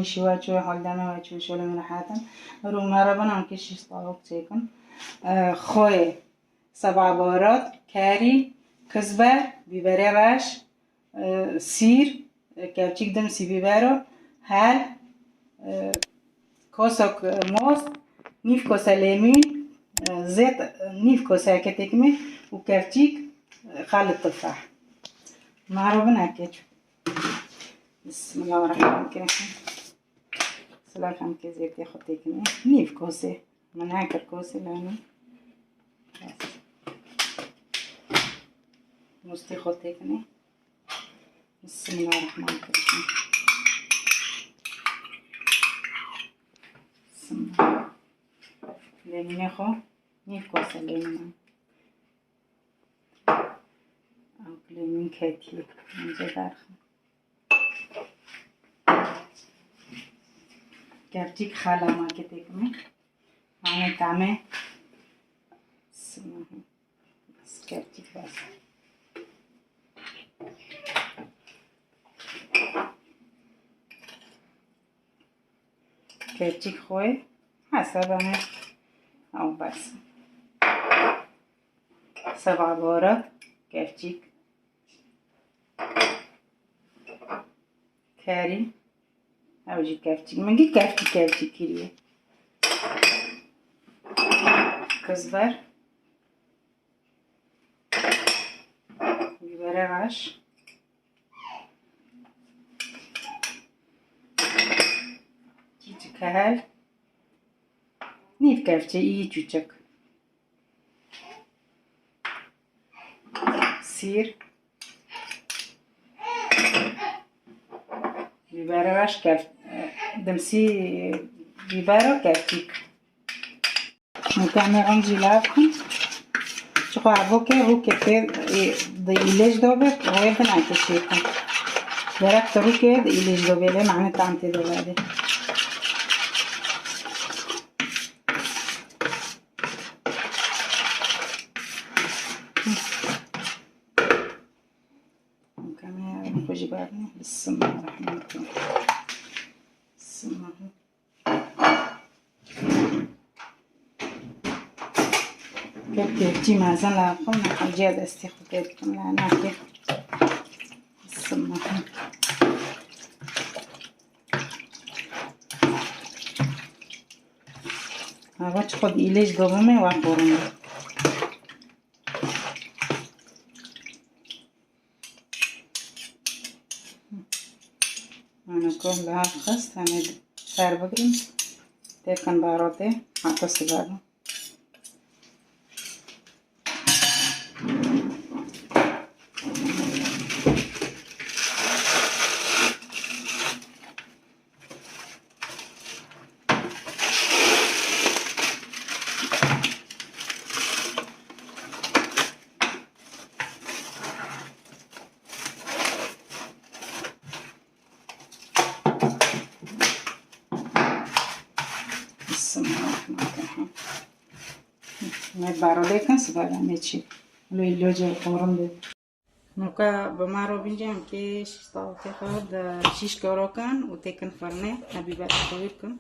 میشی و چوی حال دمه و چوی شلم راحتن رو مرابن هم کشیش طاوق چیکن خوی سبع بارات کاری کزبر بیبره رش سیر کفچیک دم سی بیبرو هل کاسک ماست نیف کاسه لیمون زيت نيف كوسة كتكمي وكرتيك خل التفاح معروفنا كيتشو بسم الله الرحمن الرحيم سلام كزيت ياخد تكمي نيف كوسة من هاكر كوسة لاني مستي خد تكمي بسم الله الرحمن الرحيم بسم الله ليمون خو نيف كوسة ليمون أو ليمون كتير من جدارخ كرتيك خلا ما كتكمي أنا تعمل بسم الله بس كرتيك بس كرتيك خوي حسب أنا أو بس 7 بهارات كرتيك كاري أو جي كرتيك منجي كرتيك كيريه كزبر بيبره غش تيجي كهل نيف كفتي إيه تشوك سير بيبره غش كفت دمسي بيبره كفتيك نكمل عندي لافكم شو عبوكي روكي في ديليش دوبك غير بنعكس شيكم درك روكي ديليش دوبك ليه معنى طعمتي دوبك نكمل خوشي بارني بسم الله الرحمن الرحيم بسم الله كرتي مازال لكم نحجي دستي خديتكم لأنا كيف بسم الله هذا تخد إليش قبومي وقوروني أنا كلها خست أنا سر بگیریم تکن باراته حتی سیگارو بسم الله الرحمن الرحيم بارو لكن سبالا ميتشي لو اللوجه قورم ده نوكا بمارو بنجام كي شطاو تاخد شيش كوروكان وتكن فرنه حبيبات خويكم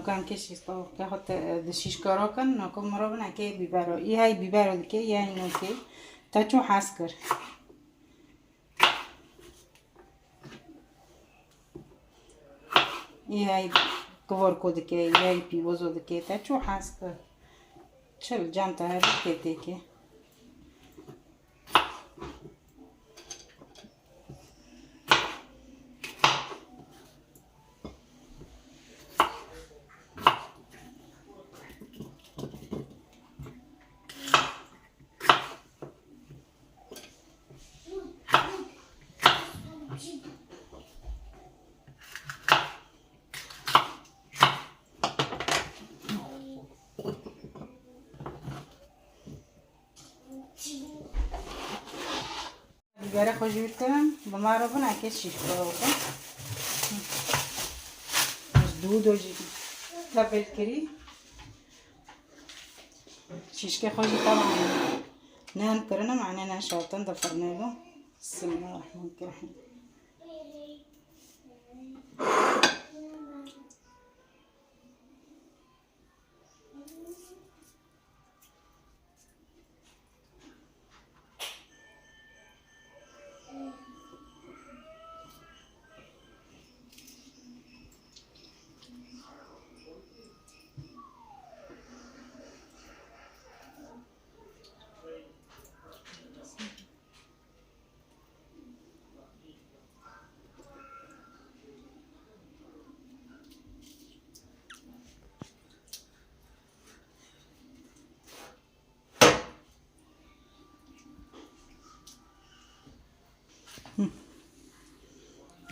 كان كيش يستوى كاخد دشيش كاروكن ناكم مرابنا كي بيبارو هاي بيبارو دكي هاي نوكي تاچو حاسكر هاي كوركو دكي هاي بيوزو دكي تاچو حاسكر چل جانتا هاي دكي تكي بیبره خوش بیکنم با ما رو بنا که شیش برو بکن دو جی تبل کری شیش که خوشی طبعا نان کرنا معنی نان شاطن دفرنه له بسم الله الرحمن الرحیم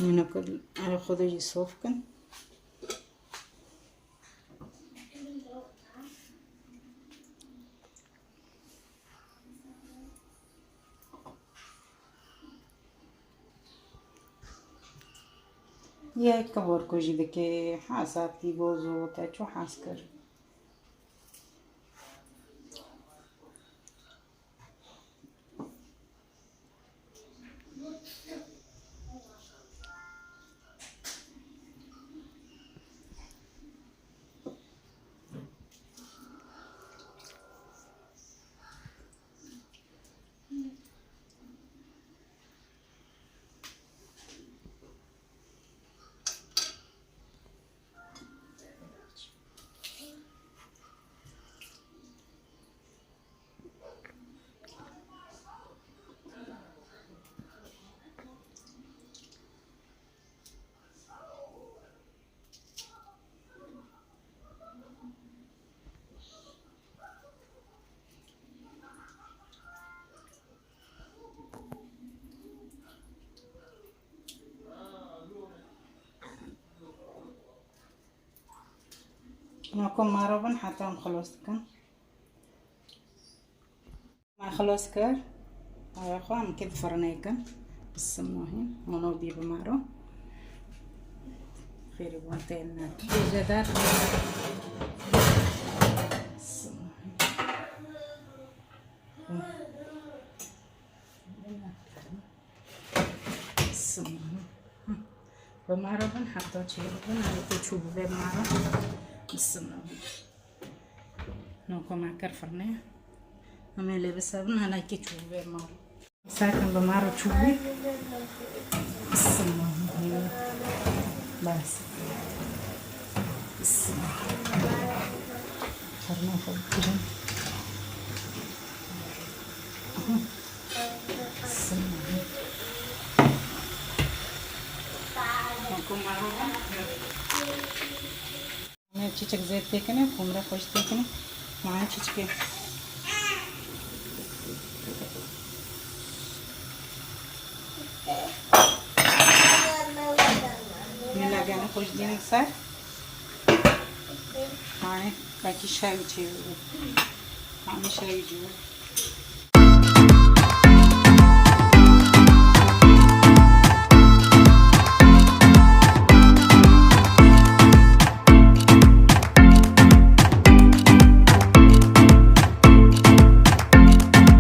ناكل خذي صوفكن يا كبر كوجي دكي حاساتي بوزو تاچو حاسكر ناكم ماربن حتى هم خلاص كن ما خلاص كر يا اخوان كده فرنيكن بسم الله ونو بي بمارو خير بونتين جدار بسم الله بمارو بن حتى شيء بن على تشوف بمارو بسم الله نوكو ما كرفرني أنا اللي بسابن أنا كي تشوفي مارو ساكن بمارو تشوفي بسم الله بس بسم الله خرنا فوق كده بسم الله نوكو مارو मैं चिचक जेब देखने घूमरा खुश देखने वहाँ चिचके मैं लगा ना खुश दिन सर हाँ बाकी शाही चाहिए हाँ शाही जो